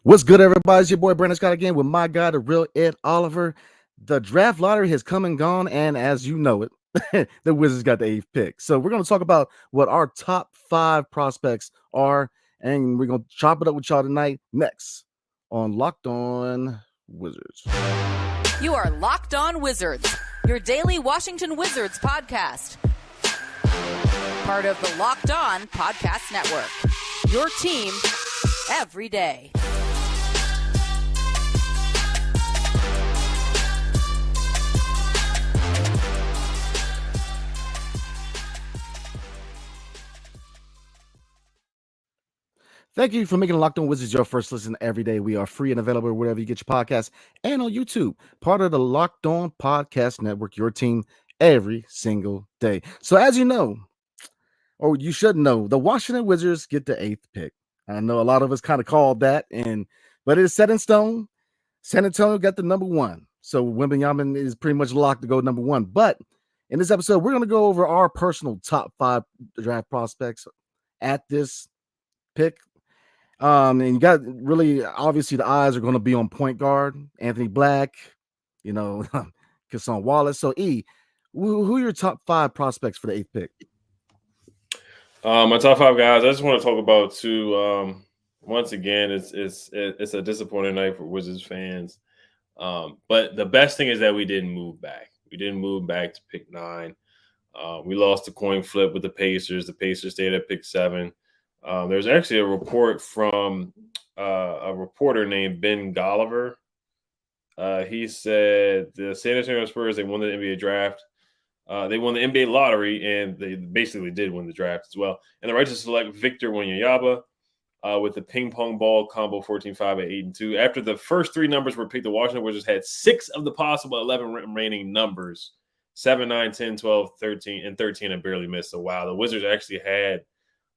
What's good, everybody? It's your boy Brandon Scott again with my guy, the real Ed Oliver. The draft lottery has come and gone, and as you know it, the Wizards got the eighth pick. So we're going to talk about what our top 5 prospects are, and we're going to chop it up with y'all tonight next on Locked On Wizards. You are Locked On Wizards, your daily Washington Wizards podcast. Part of the Locked On Podcast Network, your team every day. Thank you for making Locked On Wizards your first listen every day. We are free and available wherever you get your podcasts and on YouTube. Part of the Locked On Podcast Network, your team every single day. So as you know, or you should know, the Washington Wizards get the 8th pick. I know a lot of us kind of called that, but it is set in stone. San Antonio got the number 1. So Wembanyama is pretty much locked to go number 1. But in this episode, we're going to go over our personal top 5 draft prospects at this pick. And you got really, obviously, the eyes are going to be on point guard, Anthony Black, Cason Wallace. So, who are your top 5 prospects for the 8th pick? My top 5 guys, I just want to talk about two. Once again, it's a disappointing night for Wizards fans. But the best thing is that we didn't move back. We didn't move back to pick 9. We lost the coin flip with the Pacers. The Pacers stayed at pick 7. There's actually a report from a reporter named Ben Golliver. He said the San Antonio Spurs, they won the NBA draft. They won the NBA lottery, and they basically did win the draft as well. And the right to select Victor Wembanyama with the ping pong ball combo 14-5 at 8 and 2. After the first 3 numbers were picked, the Washington Wizards had 6 of the possible 11 remaining numbers: 7, 9, 10, 12, 13, and 13 and barely missed. So, wow, the Wizards actually had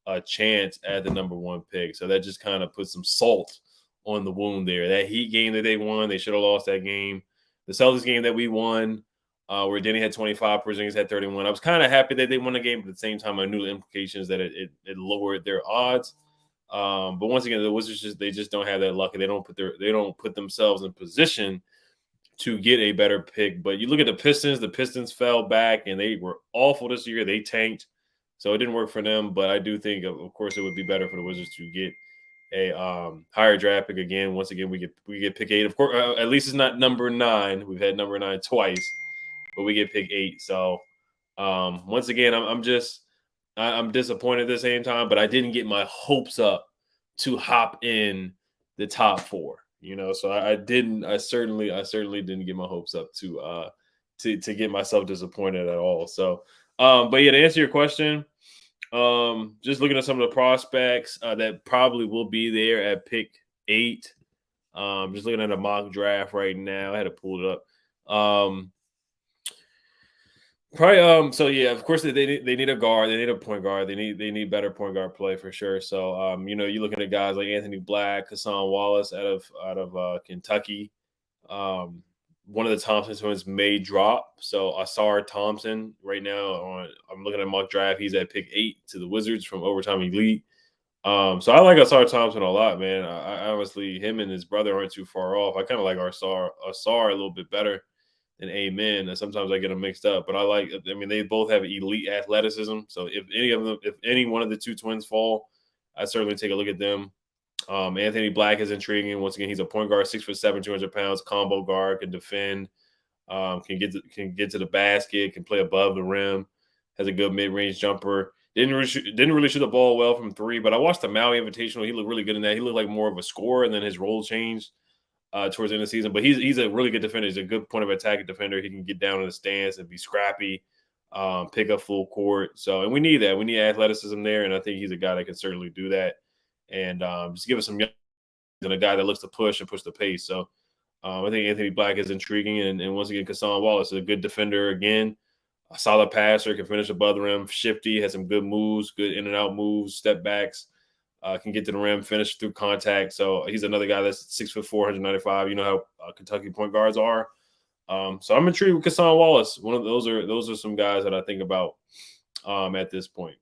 a chance at the number 1 pick. So that just kind of put some salt on the wound there. That Heat game that they won, they should have lost that game. The Celtics game that we won, where Denny had 25, Porzingis had 31. I was kind of happy that they won the game, but at the same time, I knew the implications that it lowered their odds. But once again, the Wizards they just don't have that luck, and they don't put themselves in position to get a better pick. But you look at the Pistons fell back, and they were awful this year. They tanked. So it didn't work for them, but I do think, of course, it would be better for the Wizards to get a higher draft pick again. Once again, we get pick 8. Of course, at least it's not number 9. We've had number 9 twice, but we get pick 8. So once again, I'm disappointed at the same time, but I didn't get my hopes up to hop in the top 4. So I certainly didn't get my hopes up to get myself disappointed at all. So. But yeah, to answer your question, just looking at some of the prospects that probably will be there at pick 8. Just looking at a mock draft right now. I had to pull it up. So yeah, of course they need a guard, they need a point guard, they need better point guard play for sure. So you're looking at guys like Anthony Black, Cason Wallace out of Kentucky. One of the Thompson twins may drop. So Asar Thompson right now I'm looking at mock draft. He's at pick 8 to the Wizards from Overtime Elite. So I like Asar Thompson a lot, man. I honestly, him and his brother aren't too far off. I kind of like Asar a little bit better than Amen. And sometimes I get them mixed up, but they both have elite athleticism. So if any one of the 2 twins fall, I certainly take a look at them. Anthony Black is intriguing. Once again, he's a point guard, 6'7", 200 pounds, combo guard, can defend, can get to the basket, can play above the rim, has a good mid-range jumper. Didn't really shoot the ball well from 3, but I watched the Maui Invitational. He looked really good in that. He looked like more of a scorer, and then his role changed towards the end of the season. But he's a really good defender. He's a good point of attack defender. He can get down in the stance and be scrappy, pick up full court. So, and we need that. We need athleticism there, and I think he's a guy that can certainly do that. And just give us some young and a guy that looks to push and push the pace. So I think Anthony Black is intriguing. And once again, Cason Wallace is a good defender again, a solid passer, can finish above the rim, shifty, has some good moves, good in and out moves, step backs, can get to the rim, finish through contact. So he's another guy that's 6'4", 195. You know how Kentucky point guards are. So I'm intrigued with Cason Wallace. Those are some guys that I think about at this point.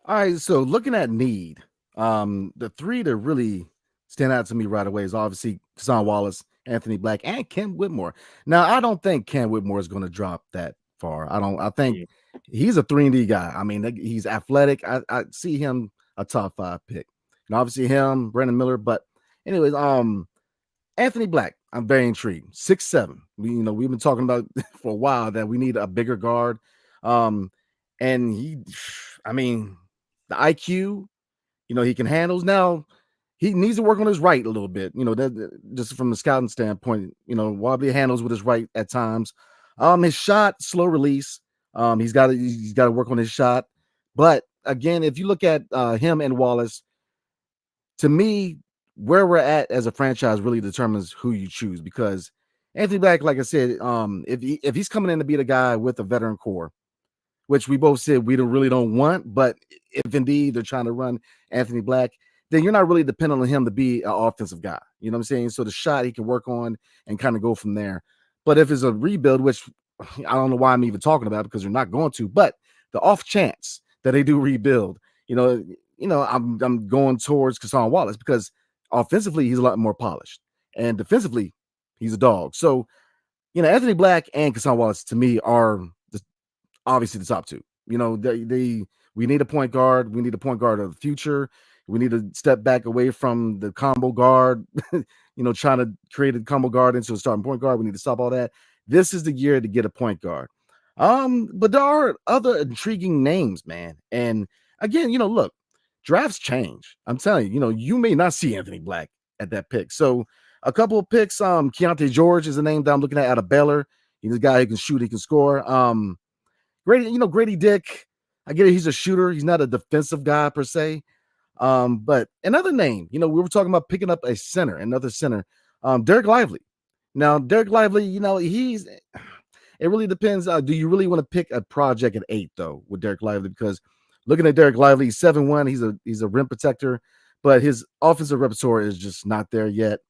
All right, so looking at need, the 3 to really stand out to me right away is obviously Kassan Wallace, Anthony Black, and Ken Whitmore. Now, I don't think Ken Whitmore is going to drop that far. I don't. I think Mm. he's a 3-and-D guy. I mean, he's athletic. I see him a top 5 pick, and obviously him, Brandon Miller. But anyways, Anthony Black, I'm very intrigued. 6'7". We've been talking about for a while that we need a bigger guard. And I mean, the IQ, he can handle. Now he needs to work on his right a little bit. Just from the scouting standpoint, wobbly handles with his right at times. His shot, slow release. He's got to work on his shot. But again, if you look at him and Wallace, to me, where we're at as a franchise really determines who you choose, because Anthony Black, like I said, if he's coming in to be the guy with a veteran core, which we both said we really don't want, but if indeed they're trying to run Anthony Black, then you're not really dependent on him to be an offensive guy. You know what I'm saying? So the shot he can work on and kind of go from there. But if it's a rebuild, which I don't know why I'm even talking about, because they're not going to, but the off chance that they do rebuild, I'm going towards Kassan Wallace, because offensively he's a lot more polished, and defensively he's a dog. So Anthony Black and Kassan Wallace to me are obviously the top two. We need a point guard. We need a point guard of the future. We need to step back away from the combo guard, trying to create a combo guard into a starting point guard. We need to stop all that. This is the year to get a point guard. But there are other intriguing names, man. And again, look, drafts change. I'm telling you, you may not see Anthony Black at that pick. So a couple of picks, Keontae George is the name that I'm looking at out of Baylor. He's a guy who can shoot, he can score. Grady Dick, I get it, he's a shooter. He's not a defensive guy per se. But another name, we were talking about picking up another center, Derek Lively. Now, Derek Lively, it really depends. Do you really want to pick a project at 8 though with Derek Lively? Because looking at Derek Lively, he's 7'1", he's a rim protector, but his offensive repertoire is just not there yet.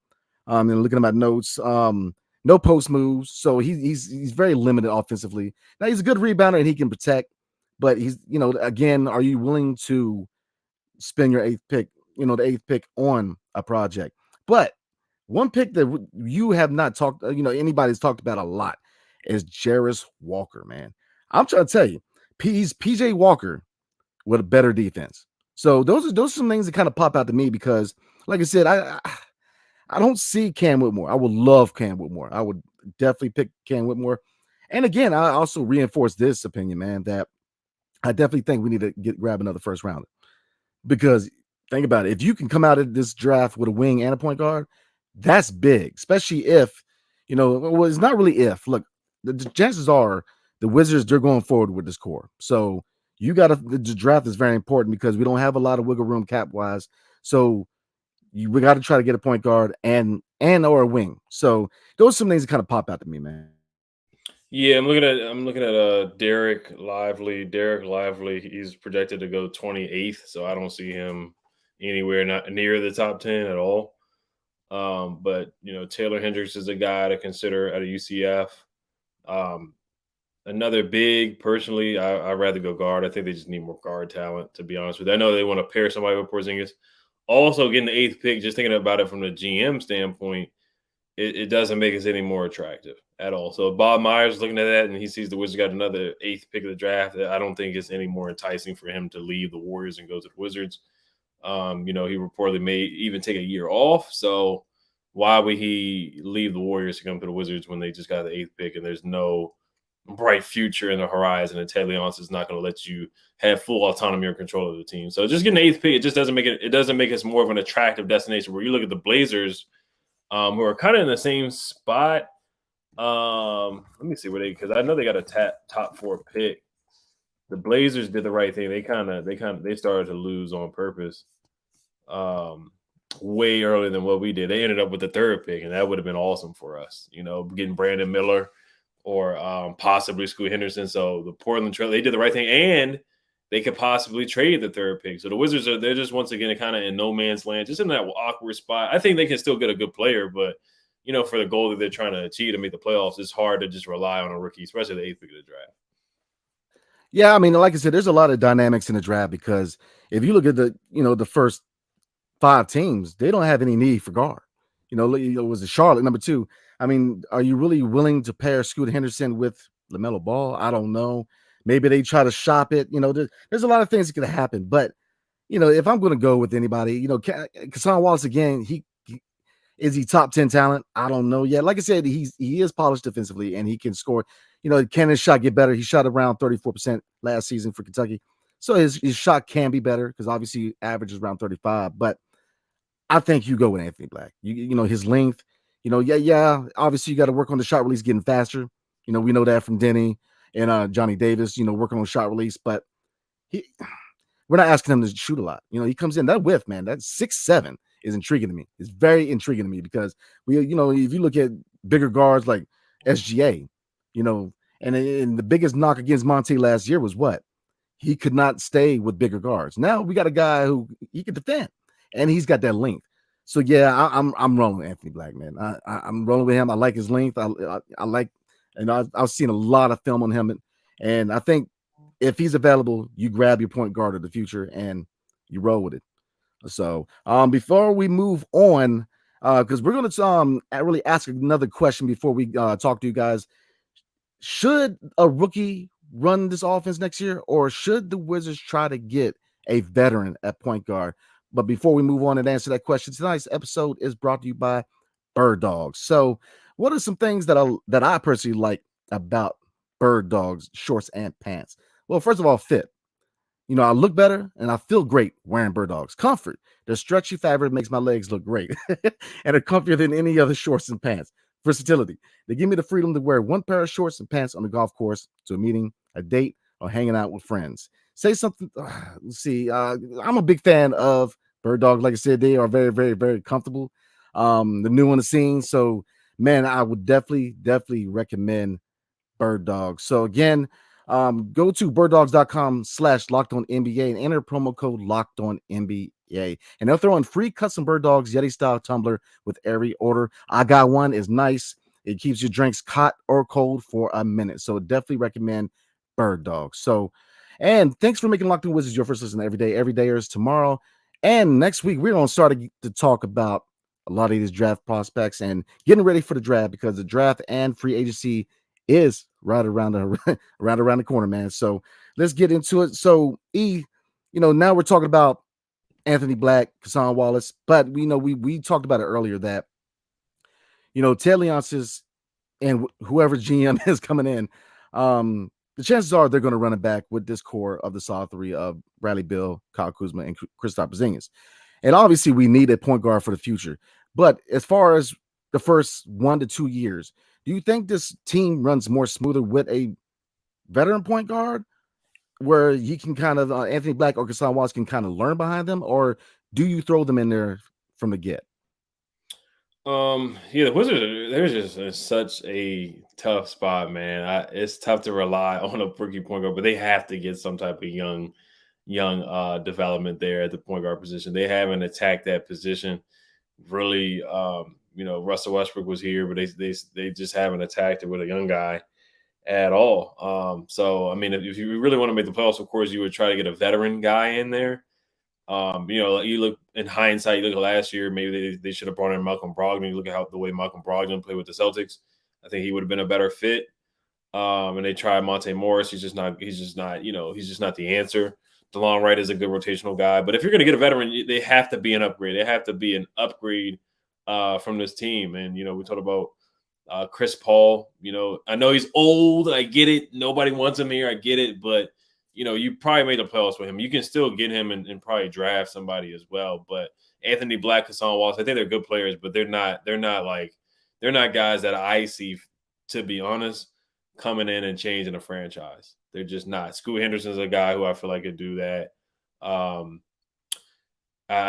And looking at my notes, no post moves, so he's very limited offensively. Now he's a good rebounder and he can protect, but he's again, are you willing to spend your the 8th pick on a project? But one pick that you have not talked, anybody's talked about a lot is Jarris Walker, man. I'm trying to tell you, he's PJ Walker with a better defense. So those are some things that kind of pop out to me, because, like I said, I don't see Cam Whitmore. I would love Cam Whitmore. I would definitely pick Cam Whitmore. And again, I also reinforce this opinion, man, that I definitely think we need to grab another first rounder. Because think about it, if you can come out of this draft with a wing and a point guard, that's big, especially if, well, it's not really if. Look, the chances are the Wizards, they're going forward with this core. So the draft is very important, because we don't have a lot of wiggle room cap wise. So we got to try to get a point guard and or a wing. So those are some things that kind of pop out to me, man. Yeah, I'm looking at Derek Lively. Derek Lively, he's projected to go 28th, so I don't see him anywhere not near the top 10 at all. But Taylor Hendricks is a guy to consider at a UCF. Another big, personally, I'd rather go guard. I think they just need more guard talent, to be honest with you. I know they want to pair somebody with Porzingis. Also, getting the 8th pick, just thinking about it from the GM standpoint, it doesn't make us any more attractive at all. So Bob Myers looking at that and he sees the Wizards got another 8th pick of the draft, I don't think it's any more enticing for him to leave the Warriors and go to the Wizards. He reportedly may even take a year off. So why would he leave the Warriors to come to the Wizards when they just got the 8th pick and there's no bright future in the horizon, and Ted Leonsis is not going to let you have full autonomy or control of the team? So just getting the 8th pick, it just doesn't make us more of an attractive destination. Where you look at the Blazers, who are kind of in the same spot. Let me see because I know they got a top 4 pick. The Blazers did the right thing. They started to lose on purpose. Way earlier than what we did. They ended up with the 3rd pick, and that would have been awesome for us. Getting Brandon Miller or possibly Scoot Henderson. So the Portland Trail, they did the right thing, and they could possibly trade the 3rd pick. So the Wizards they're just once again kind of in no man's land, just in that awkward spot. I think they can still get a good player, but for the goal that they're trying to achieve to make the playoffs, it's hard to just rely on a rookie, especially the 8th pick of the draft. Yeah, I mean, like I said, there's a lot of dynamics in the draft, because if you look at the first 5 teams, they don't have any need for guard. Was it Charlotte number 2? I mean, are you really willing to pair Scoot Henderson with LaMelo Ball? I don't know. Maybe they try to shop it. There's a lot of things that could happen. But, if I'm going to go with anybody, Kassan Wallace again, is he top 10 talent? I don't know yet. Like I said, he is polished defensively and he can score. Can his shot get better? He shot around 34% last season for Kentucky. So his shot can be better because obviously average is around 35. But I think you go with Anthony Black. His length, obviously you got to work on the shot release getting faster. We know that from Denny and Johnny Davis, working on shot release, but we're not asking him to shoot a lot. He comes in that whiff, man. That 6'7" is intriguing to me. It's very intriguing to me because if you look at bigger guards like SGA, and the biggest knock against Monte last year was what? He could not stay with bigger guards. Now we got a guy who he can defend, and he's got that length. So yeah, I'm rolling with Anthony Black, man. I'm rolling with him. I like his length. I like, and I've seen a lot of film on him, and I think if he's available, you grab your point guard of the future and you roll with it. So before we move on, because we're going to really ask another question before we talk to you guys. Should a rookie run this offense next year, or should the Wizards try to get a veteran at point guard? But before we move on and answer that question, tonight's episode is brought to you by Birddogs. So what are some things that I personally like about Birddogs shorts and pants? Well, first of all, fit. I look better and I feel great wearing Birddogs. Comfort. The stretchy fabric makes my legs look great and are comfier than any other shorts and pants. Versatility. They give me the freedom to wear one pair of shorts and pants on the golf course, to a meeting, a date, or hanging out with friends. Say something. Let's see. I'm a big fan of Birddog. Like I said, they are very, very, very comfortable. The new on the scene. So, man, I would definitely recommend Birddog. So again, go to birddogs.com/lockedonnba and enter promo code lockedonnba. And they'll throw in free custom Birddogs Yeti style tumbler with every order. I got one. It's nice. It keeps your drinks hot or cold for a minute. So definitely recommend Birddogs. So, and thanks for making Locked On Wizards your first listen every day. Every day is tomorrow. And next week, we're going to start to talk about a lot of these draft prospects and getting ready for the draft, because the draft and free agency is right around the corner, man. So let's get into it. So now we're talking about Anthony Black, Kassan Wallace, but we talked about it earlier that Ted Leonsis and whoever GM is coming in, the chances are they're going to run it back with this core of the solid three of Bradley Beal, Kyle Kuzma, and Kristaps Porzingis. And obviously we need a point guard for the future. But as far as the first 1 to 2 years, do you think this team runs more smoother with a veteran point guard where he can kind of Anthony Black or Kassan Wallace can kind of learn behind them, or do you throw them in there from the get? The Wizards, they're just in such a tough spot, man. It's tough to rely on a rookie point guard, but they have to get some type of young development there at the point guard position. They haven't attacked that position really. Russell Westbrook was here, but they just haven't attacked it with a young guy at all. So I mean, if you really want to make the playoffs, of course, you would try to get a veteran guy in there. You look in hindsight, you look at last year, maybe they should have brought in Malcolm Brogdon. You look at the way Malcolm Brogdon played with the Celtics. I think he would have been a better fit. And they tried Monte Morris. He's just not the answer. DeLon Wright is a good rotational guy. But if you're going to get a veteran, they have to be an upgrade. They have to be an upgrade from this team. And, we talked about Chris Paul. I know he's old. I get it. Nobody wants him here. I get it. But, you probably made the playoffs with him. You can still get him and probably draft somebody as well. But Anthony Black, Kassan Wallace, I think they're good players, but they're not guys that I see, to be honest, coming in and changing a franchise. They're just not. Scoot Henderson's a guy who I feel like could do that. I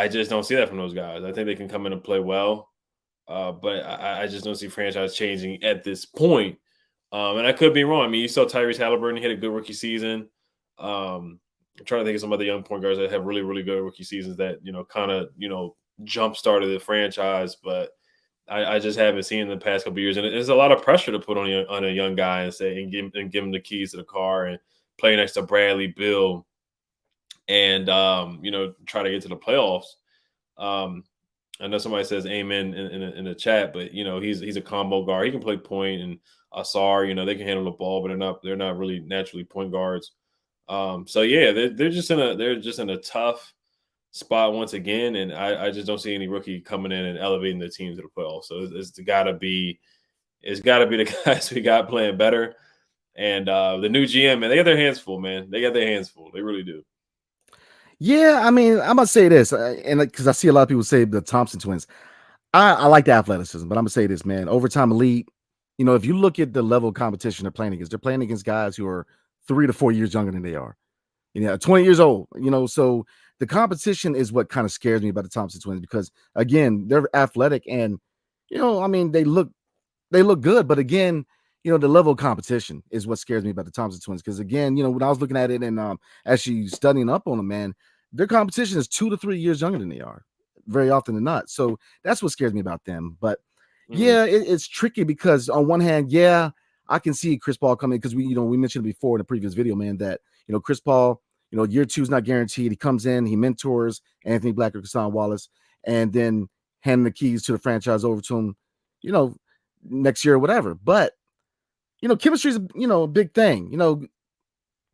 just don't see that from those guys. I think they can come in and play well, but I just don't see franchise changing at this point. And I could be wrong. I mean, you saw Tyrese Halliburton. He had a good rookie season. I'm trying to think of some other young point guards that have really, really good rookie seasons that, kind of, jump started the franchise. But I just haven't seen in the past couple of years. And there's a lot of pressure to put on a young guy and give him the keys to the car and play next to Bradley Beal and, try to get to the playoffs. I know somebody says amen in the chat, but he's a combo guard. He can play point, and Asar, they can handle the ball, but they're not really naturally point guards. So yeah, they're just in a tough spot once again, and I just don't see any rookie coming in and elevating the team to the playoffs. So it's got to be the guys we got playing better, and the new GM, man, they got their hands full, man. They got their hands full. They really do. Yeah, I mean, I'm gonna say this, and because I see a lot of people say the Thompson twins. I like the athleticism, but I'm gonna say this, man. Overtime elite. If you look at the level of competition they're playing against guys who are 3 to 4 years younger than they are. 20 years old. So the competition is what kind of scares me about the Thompson twins because again, they're athletic and I mean, they look good, but again, the level of competition is what scares me about the Thompson twins. Because again, when I was looking at it and actually studying up on them, man, their competition is 2 to 3 years younger than they are, very often than not. So that's what scares me about them. But yeah, it's tricky because on one hand, yeah, I can see Chris Paul coming because we mentioned before in the previous video, man, that Chris Paul, year 2 is not guaranteed. He comes in, he mentors Anthony Black or Kassan Wallace, and then hand the keys to the franchise over to him, next year or whatever. But chemistry is a big thing.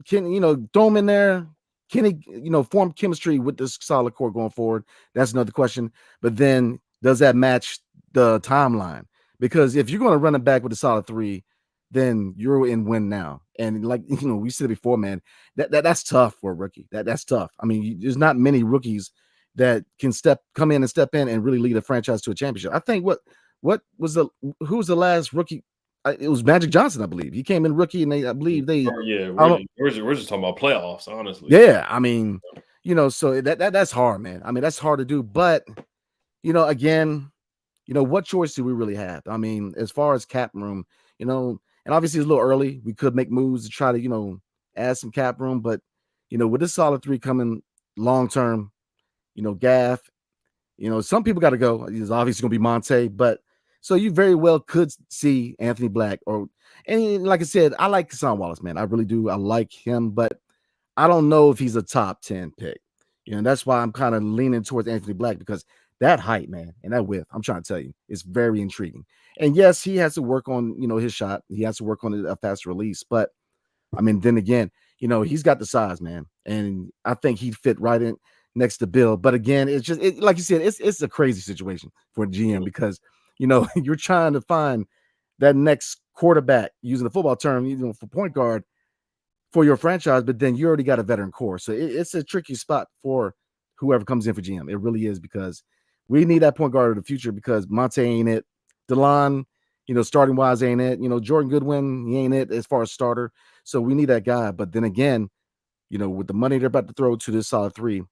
Can throw him in there? Can he form chemistry with this solid core going forward? That's another question. But then does that match the timeline? Because if you're going to run it back with a solid 3, then you're in win now. And like we said before, man, that's tough for a rookie. That's tough. I mean, there's not many rookies that can come in and really lead a franchise to a championship. I think who was the last rookie? It was Magic Johnson, I believe. He came in rookie, and I believe we're just talking about playoffs, honestly. Yeah, I mean, so that's hard, man. I mean, that's hard to do, but again, what choice do we really have? I mean, as far as cap room, and obviously it's a little early. We could make moves to try to add some cap room, but with this solid 3 coming long term, Gaff, some people got to go. It's obviously going to be Monte, but so you very well could see Anthony Black and like I said, I like Kassan Wallace, man. I really do. I like him, but I don't know if he's a top 10 pick. That's why I'm kind of leaning towards Anthony Black because that height, man, and that width, I'm trying to tell you, is very intriguing. And yes, he has to work on, his shot. He has to work on a fast release. But I mean, then again, he's got the size, man. And I think he'd fit right in next to Bill. But again, it's just like you said, it's a crazy situation for a GM because you're trying to find that next quarterback using the football term, for point guard for your franchise, but then you already got a veteran core. So it's a tricky spot for whoever comes in for GM. It really is because we need that point guard of the future because Monte ain't it. DeLon, starting wise ain't it. Jordan Goodwin, he ain't it as far as starter. So we need that guy. But then again, with the money they're about to throw to this solid 3,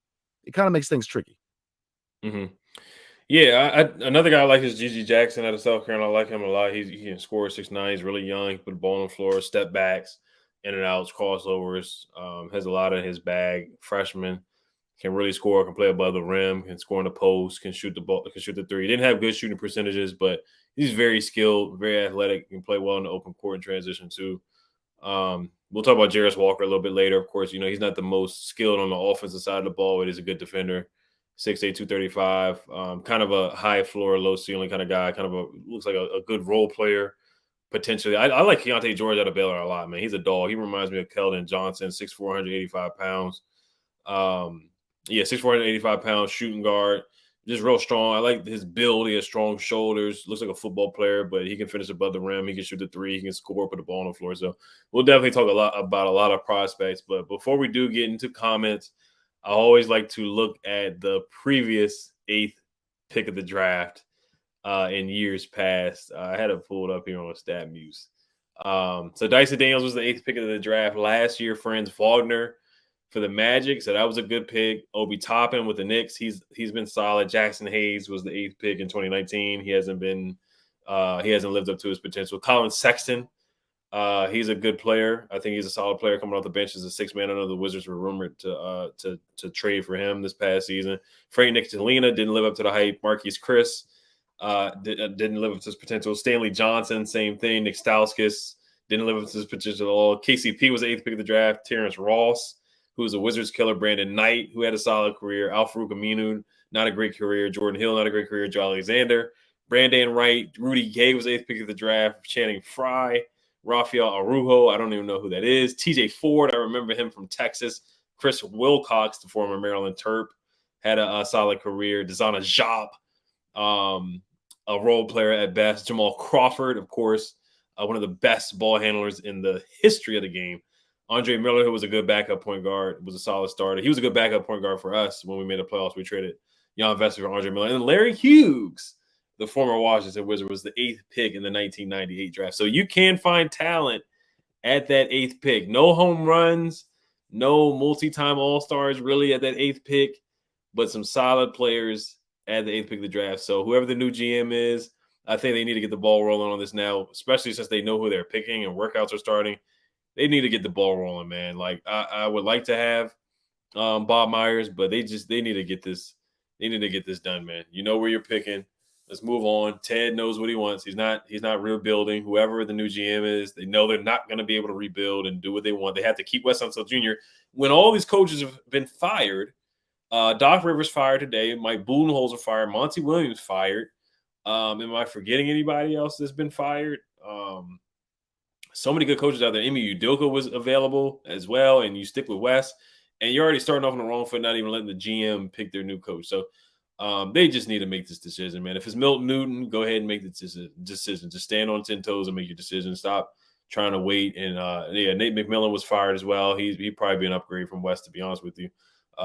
it kind of makes things tricky. Mm-hmm. Yeah, another guy I like is Gigi Jackson out of South Carolina. I like him a lot. He can score 6'9". He's really young. He put the ball on the floor, step backs, in and outs, crossovers. Has a lot in his bag. Freshman, can really score, can play above the rim, can score in the post, can shoot the ball, can shoot the 3. He didn't have good shooting percentages, but he's very skilled, very athletic, can play well in the open court and transition too. We'll talk about Jarris Walker a little bit later. Of course, he's not the most skilled on the offensive side of the ball, but he's a good defender. 6'8", 235, kind of a high floor, low ceiling kind of guy, looks like a good role player, potentially. I like Keontae George out of Baylor a lot, man. He's a dog. He reminds me of Keldon Johnson, 6'4", 185 pounds. 6'4", 185 pounds, shooting guard, just real strong. I like his build. He has strong shoulders, looks like a football player, but he can finish above the rim. He can shoot the 3. He can score, put the ball on the floor. So we'll definitely talk about a lot of prospects. But before we do get into comments, I always like to look at the previous 8th pick of the draft in years past. I had it pulled up here on StatMuse. So Dyson Daniels was the 8th pick of the draft last year. Franz Wagner for the Magic, so that was a good pick. Obi Toppin with the Knicks, he's been solid. Jackson Hayes was the 8th pick in 2019. He hasn't lived up to his potential. Colin Sexton. He's a good player. I think he's a solid player coming off the bench as a 6th man. I know the Wizards were rumored to trade for him this past season. Frank Ntilikina didn't live up to the hype. Marquise Chris didn't live up to his potential. Stanley Johnson, same thing. Nick Stauskas didn't live up to his potential at all. KCP was the 8th pick of the draft. Terrence Ross, who was a Wizards killer. Brandon Knight, who had a solid career. Al-Farouq Aminu, not a great career. Jordan Hill, not a great career. Joe Alexander, Brandon Wright, Rudy Gay was 8th pick of the draft. Channing Frye, Rafael Arujo, I don't even know who that is. TJ Ford, I remember him from Texas. Chris Wilcox, the former Maryland Terp, had a solid career. Dazana Job, a role player at best. Jamal Crawford, of course, one of the best ball handlers in the history of the game. Andre Miller, who was a good backup point guard, was a solid starter. He was a good backup point guard for us when we made the playoffs. We traded Jan Vesper for Andre Miller. And then Larry Hughes, the former Washington Wizard, was the 8th pick in the 1998 draft. So you can find talent at that 8th pick. No home runs, no multi-time All-Stars really at that 8th pick, but some solid players at the 8th pick of the draft. So whoever the new GM is, I think they need to get the ball rolling on this now, especially since they know who they're picking and workouts are starting. They need to get the ball rolling, man. Like I would like to have Bob Myers, but they need to get this. They need to get this done, man. You know where you're picking. Let's move on. Ted knows what he wants. He's not rebuilding. Whoever the new GM is, they know they're not going to be able to rebuild and do what they want. They have to keep Wes Unseld Jr. When all these coaches have been fired, Doc Rivers fired today. Mike Budenholzer fired. Monty Williams fired. Am I forgetting anybody else that's been fired? So many good coaches out there. Emi Udoka was available as well, and you stick with Wes, and you're already starting off on the wrong foot, not even letting the GM pick their new coach. So they just need to make this decision, man. If it's Milton Newton, go ahead and make the decision. Just stand on 10 toes and make your decision. Stop trying to wait. And Nate McMillan was fired as well. He'd probably be an upgrade from West, to be honest with you.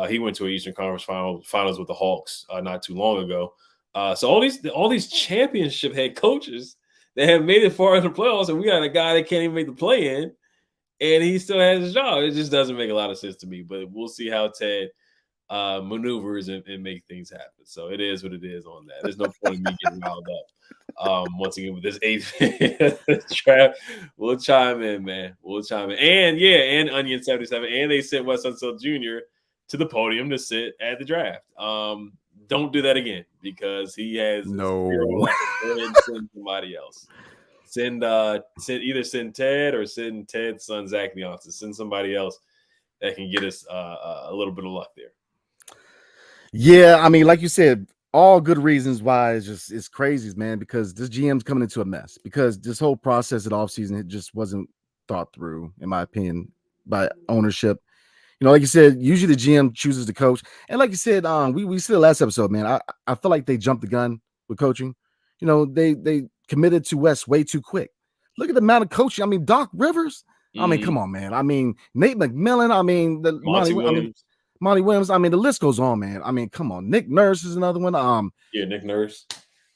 He went to an Eastern Conference finals with the Hawks not too long ago. So all these championship head coaches that have made it far in the playoffs, and we got a guy that can't even make the play-in, and he still has his job. It just doesn't make a lot of sense to me. But we'll see how Ted maneuvers and make things happen. So it is what it is on that. There's no point in me getting riled up. Once again, with this 8th draft, we'll chime in, man. We'll chime in. And Onion 77, and they sent Wes Unseld Jr. to the podium to sit at the draft. Don't do that again, because he has no. Go ahead and send somebody else. Send Ted or send Ted's son Zach Leonsis. Send somebody else that can get us a little bit of luck there. Yeah, I mean, like you said, all good reasons why it's crazy, man, because this GM's coming into a mess, because this whole process at offseason, it just wasn't thought through, in my opinion, by ownership. You know, like you said, usually the GM chooses the coach. And like you said, we said the last episode, man, I feel like they jumped the gun with coaching. You know, they committed to West way too quick. Look at the amount of coaching. I mean, Doc Rivers. I mean, come on, man. I mean, Nate McMillan. I mean, Monty Williams. I mean, the list goes on, man. I mean, come on. Nick Nurse is another one. Nick Nurse.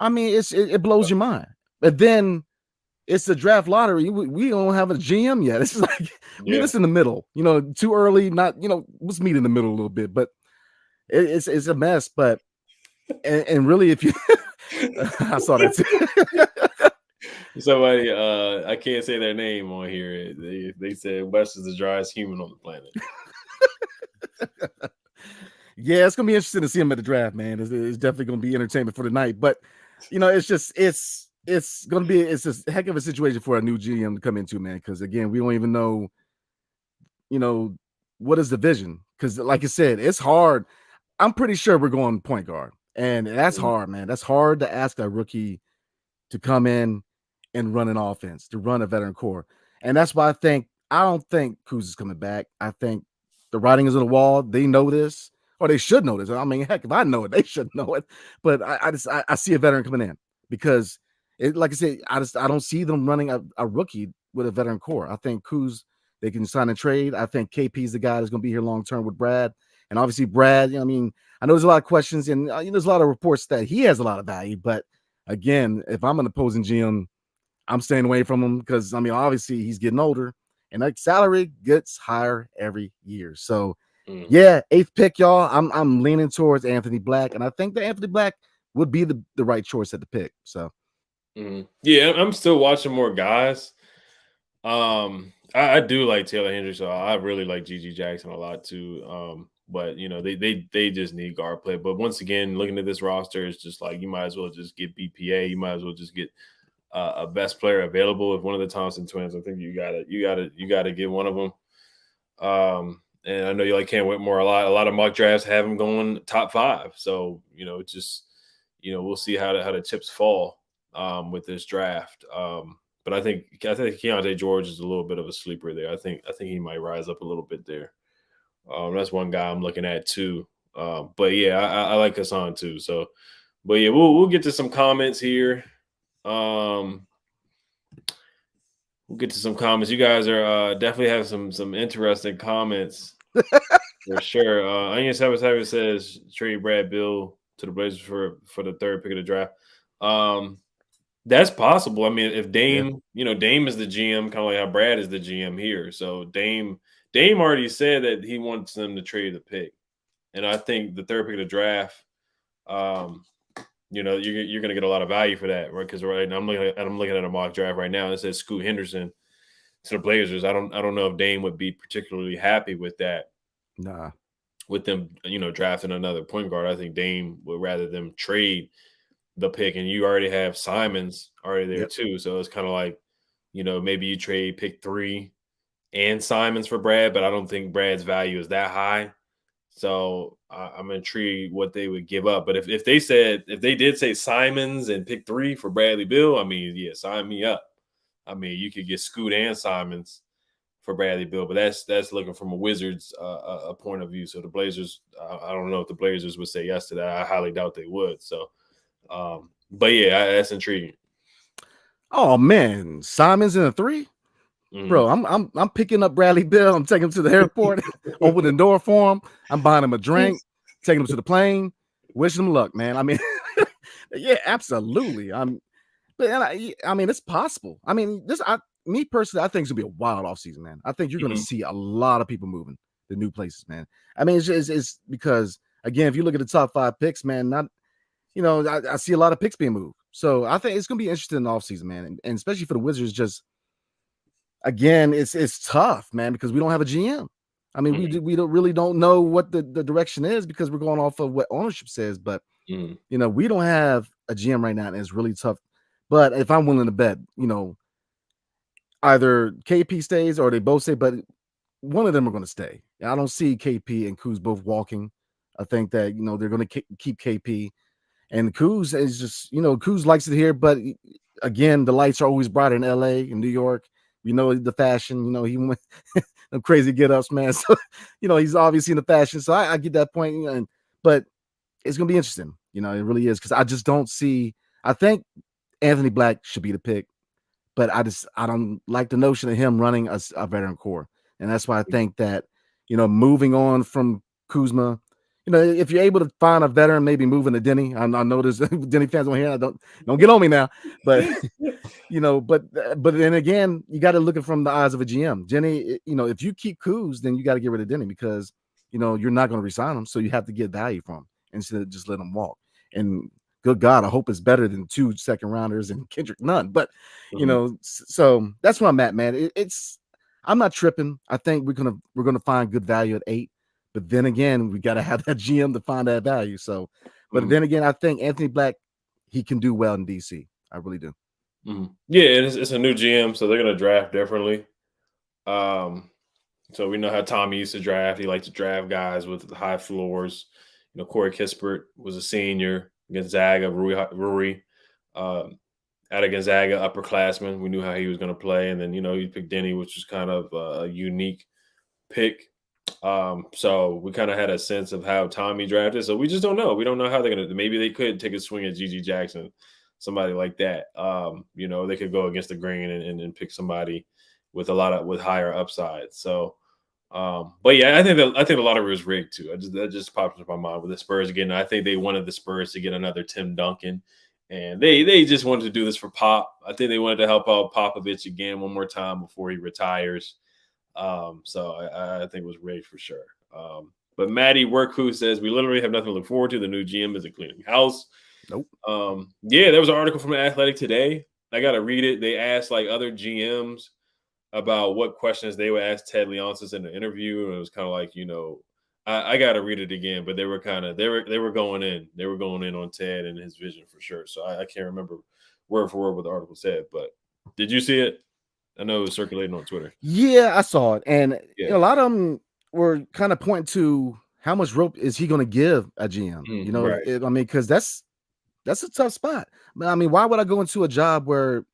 I mean, it blows your mind. But then it's the draft lottery. We don't have a GM yet. It's like meet us in the middle. You know, too early. Not let's meet in the middle a little bit. But it's a mess. But and really, if you, I saw that too. Somebody, I can't say their name on here. They said West is the driest human on the planet. Yeah, it's gonna be interesting to see him at the draft, man. It's definitely gonna be entertainment for the night. But it's a heck of a situation for a new GM to come into, man. Because again, we don't even know, what is the vision? Because like you said, it's hard. I'm pretty sure we're going point guard, and that's hard, man. That's hard to ask a rookie to come in and run an offense, to run a veteran core. And that's why I don't think Kuz is coming back. I think the writing is on the wall. They know this, or they should know this. I mean, heck, if I know it, they should know it. But I see a veteran coming in, because like I said, I don't see them running a rookie with a veteran core. I think Kuz, they can sign and trade. I think KP is the guy that's going to be here long term with Brad. And obviously Brad, I mean, I know there's a lot of questions, and there's a lot of reports that he has a lot of value. But again, if I'm an opposing GM, I'm staying away from him, because I mean, obviously he's getting older, and that salary gets higher every year. So yeah, 8th pick, y'all. I'm leaning towards Anthony Black, and I think that Anthony Black would be the right choice at the pick. So yeah, I'm still watching more guys. I do like Taylor Hendricks. So I really like GG Jackson a lot too. But they just need guard play. But once again, looking at this roster, it's just like you might as well just get BPA. You might as well just get a best player available. If one of the Thompson twins, I think you gotta get one of them. And I know you like Cam Whitmore a lot. A lot of mock drafts have him going top 5. So, just we'll see how the chips fall with this draft. But I think Keontae George is a little bit of a sleeper there. I think he might rise up a little bit there. That's one guy I'm looking at too. But yeah, I like Hassan too. So, but yeah, we'll get to some comments here. We'll get to some comments. You guys are definitely have some interesting comments for sure. Onion 77 says trade Brad Bill to the Blazers for the 3rd pick of the draft. That's possible. I mean, if Dame, Dame is the GM, kind of like how Brad is the GM here. So Dame already said that he wants them to trade the pick, and I think the 3rd pick of the draft, you're going to get a lot of value for that, right? Because right now I'm looking at a mock draft right now. It says Scoot Henderson to the Blazers. I don't know if Dame would be particularly happy with that. Nah. With them, drafting another point guard, I think Dame would rather them trade the pick, and you already have Simons already there too. So it's kind of like, maybe you trade pick 3 and Simons for Brad, but I don't think Brad's value is that high. So I'm intrigued what they would give up. But if they did say Simons and pick 3 for Bradley Beal, I mean, yeah, sign me up. I mean, you could get Scoot and Simons for Bradley Beal, but that's looking from a Wizards a point of view. So the Blazers, I don't know if the Blazers would say yes to that. I highly doubt they would. So, but yeah, that's intriguing. Oh man, Simons in a 3, bro. I'm picking up Bradley Beal. I'm taking him to the airport, open the door for him. I'm buying him a drink, taking him to the plane, wishing him luck, man. I mean, yeah, absolutely. I mean, it's possible. I mean, me personally, I think it's gonna be a wild offseason, man. I think you're gonna see a lot of people moving to new places, man. I mean, it's because again, if you look at the top 5 picks, man, I see a lot of picks being moved. So I think it's gonna be interesting in the offseason, man, and especially for the Wizards. Just again, it's tough, man, because we don't have a GM. I mean, we don't know what the direction is because we're going off of what ownership says, but we don't have a GM right now, and it's really tough. But if I'm willing to bet, either KP stays or they both stay, but one of them are going to stay. I don't see KP and Kuz both walking. I think that they're going to keep KP, and Kuz is just Kuz likes it here, but again, the lights are always brighter in LA and New York. The fashion. He went them crazy get ups, man. So he's obviously in the fashion. So I get that point, but it's going to be interesting. It really is because I just don't see. I think Anthony Black should be the pick, but I don't like the notion of him running a veteran core, and that's why I think that moving on from Kuzma, if you're able to find a veteran, maybe moving to Denny. I know there's Denny fans on here. Don't get on me now, but but then again, you got to look at it from the eyes of a GM. Denny, if you keep Kuz, then you got to get rid of Denny because you're not going to resign him, so you have to get value from him instead of just let him walk. And good God, I hope it's better than 2 second rounders and Kendrick Nunn. But so that's where I'm at, man. I'm not tripping. I think we're gonna find good value at 8. But then again, we got to have that GM to find that value. So, but then again, I think Anthony Black, he can do well in DC. I really do. Yeah, it's a new GM, so they're gonna draft differently. So we know how Tommy used to draft. He liked to draft guys with high floors. Corey Kispert was a senior. Gonzaga, Rui, out of Gonzaga, upperclassman. We knew how he was going to play, and then he picked Denny, which was kind of a unique pick. So we kind of had a sense of how Tommy drafted. So we just don't know. We don't know how they're going to. Maybe they could take a swing at Gigi Jackson, somebody like that. They could go against the grain and pick somebody with higher upside. So. But yeah, I think a lot of it was rigged too. That just popped into my mind with the Spurs again. I think they wanted the Spurs to get another Tim Duncan, and they just wanted to do this for Pop. I think they wanted to help out Popovich again one more time before he retires. So I think it was rigged for sure. But Maddie Workhu says we literally have nothing to look forward to. The new GM is a cleaning house. Nope. Yeah, there was an article from Athletic today. I got to read it. They asked like other GMs about what questions they would ask Ted Leonsis in the interview, and it was kind of like, I got to read it again, but they were going in. They were going in on Ted and his vision for sure. So I can't remember word for word what the article said, but did you see it? I know it was circulating on Twitter. Yeah, I saw it, and a lot of them we're kind of pointing to how much rope is he going to give a GM? You know, Right. I mean, because that's a tough spot. I mean, why would I go into a job where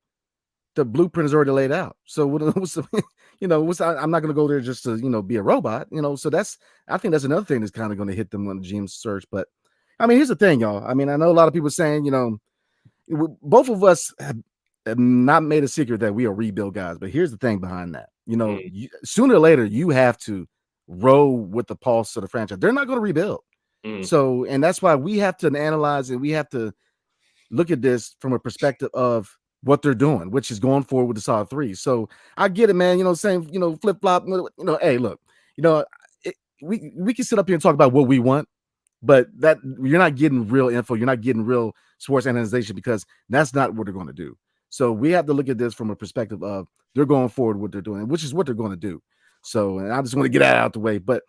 the blueprint is already laid out? So what's the, I'm not going to go there just to be a robot. So I think that's another thing that's kind of going to hit them on the GM search. But I mean, here's the thing, y'all. I mean, I know a lot of people saying, both of us have not made a secret that we are rebuild guys. But here's the thing behind that. Sooner or later, you have to roll with the pulse of the franchise. They're not going to rebuild. So, and that's why we have to analyze and we have to look at this from a perspective of what they're doing, which is going forward with the solid three. So I get it, man. Same, flip flop. Hey, look, we can sit up here and talk about what we want, but that you're not getting real info. You're not getting real sports analyzation because that's not what they're going to do. So we have to look at this from a perspective of they're going forward what they're doing, which is what they're going to do. So, and I just want to get that out the way. But,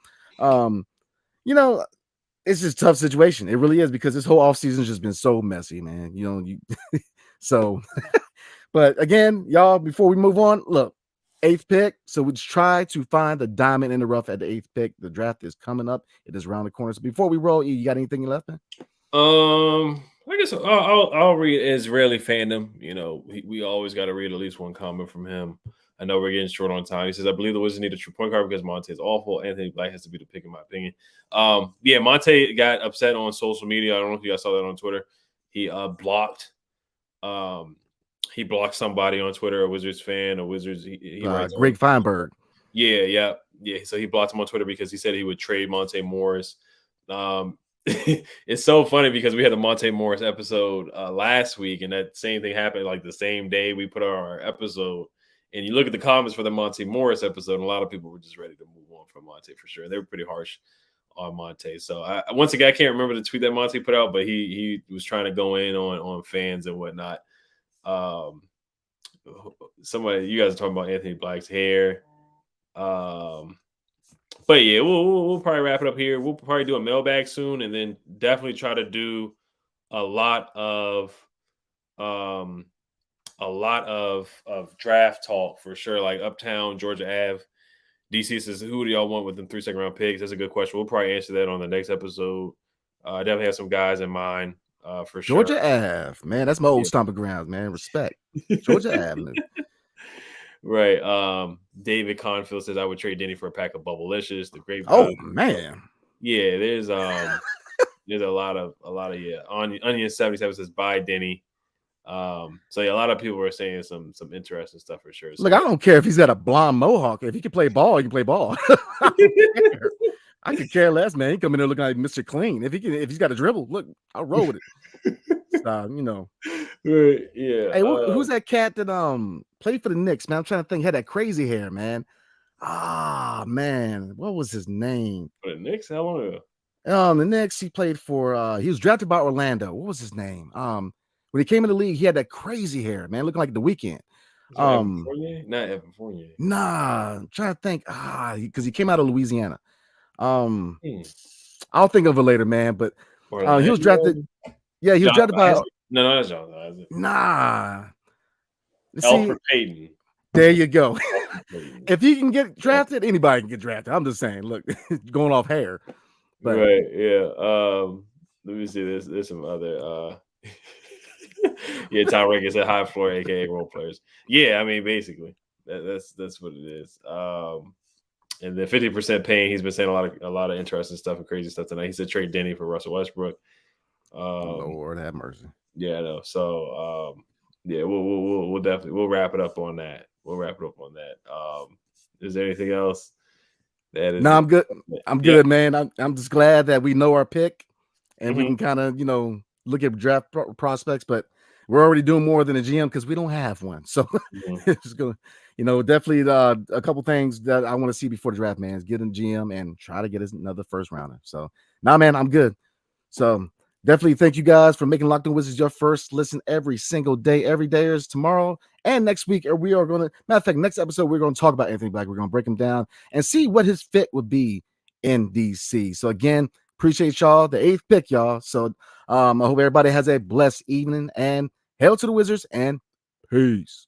it's just a tough situation. It really is because this whole offseason has just been so messy, man. So, but again, y'all, before we move on, look, 8th pick. So we just try to find the diamond in the rough at the 8th pick. The draft is coming up. It is around the corner. So before we roll, you got anything left, man? I guess I'll read Israeli fandom. We always got to read at least one comment from him. I know we're getting short on time. He says, I believe the Wizards need a true point guard because Monte is awful. Anthony Black has to be the pick, in my opinion. Yeah, Monte got upset on social media. I don't know if you guys saw that on Twitter. He blocked somebody on Twitter, a Wizards fan, a Wizards. He Greg Feinberg. Yeah. So he blocked him on Twitter because he said he would trade Monte Morris. It's so funny because we had the Monte Morris episode last week, and that same thing happened like the same day we put our episode. And you look at the comments for the Monte Morris episode, and a lot of people were just ready to move on from Monte for sure. They were pretty harsh on Monte. So once again, I can't remember the tweet that Monte put out, but he was trying to go in on fans and whatnot. Somebody, you guys are talking about Anthony Black's hair. But yeah, we'll probably wrap it up here. We'll probably do a mailbag soon, and then definitely try to do a lot of draft talk for sure, like Uptown, Georgia Ave. DC says, who do y'all want with them 3 second-round picks? That's a good question. We'll probably answer that on the next episode. I definitely have some guys in mind for sure. Georgia Ave, man, that's my old stomping grounds, man. Respect. Georgia Avenue. Right. David Confield says, I would trade Denny for a pack of Bubblicious. The great. Oh man. Yeah, there's a lot of yeah. Onion 77 says, bye Denny. So yeah, a lot of people are saying some interesting stuff for sure. So, look, I don't care if he's got a blonde mohawk. If he can play ball, he can play ball. I could care less, man. He come in there looking like Mr. Clean. If he's got a dribble, look, I'll roll with it. Right, yeah. Hey, who's that cat that played for the Knicks, man? I'm trying to think. He had that crazy hair, man. Ah, man, what was his name? For the Knicks, how long ago? The Knicks. He played for. He was drafted by Orlando. What was his name? When he came in the league, he had that crazy hair, man, looking like The Weeknd. Not Evan Fournier. Nah, I'm trying to think. Because he came out of Louisiana. I'll think of it later, man. But he was drafted. Yeah, he was drafted by. No, that's John Isaac. Nah. Alfred Payton. There you go. If he can get drafted, anybody can get drafted. I'm just saying. Look, going off hair. But, right. Yeah. Let me see. There's some other. Yeah, Tom Ricketts said high floor, aka role players. Yeah, I mean, basically, that's what it is. And then 50% pain. He's been saying a lot of interesting stuff and crazy stuff tonight. He said trade Denny for Russell Westbrook. Lord have mercy. Yeah, I know. So yeah, we'll definitely wrap it up on that. Is there anything else? No, I'm good. I'm good, man. I'm just glad that we know our pick and we can kind of look at draft prospects, but we're already doing more than a GM because we don't have one. So it's gonna, definitely a couple things that I want to see before the draft, man, is get a GM and try to get us another first rounder. So man, I'm good. So definitely thank you guys for making Locked On Wizards your first listen every single day. Every day is tomorrow and next week. We are going to, matter of fact, next episode, we're going to talk about Anthony Black. We're going to break him down and see what his fit would be in DC. So again, appreciate y'all. The 8th pick, y'all. So I hope everybody has a blessed evening and hail to the Wizards and peace.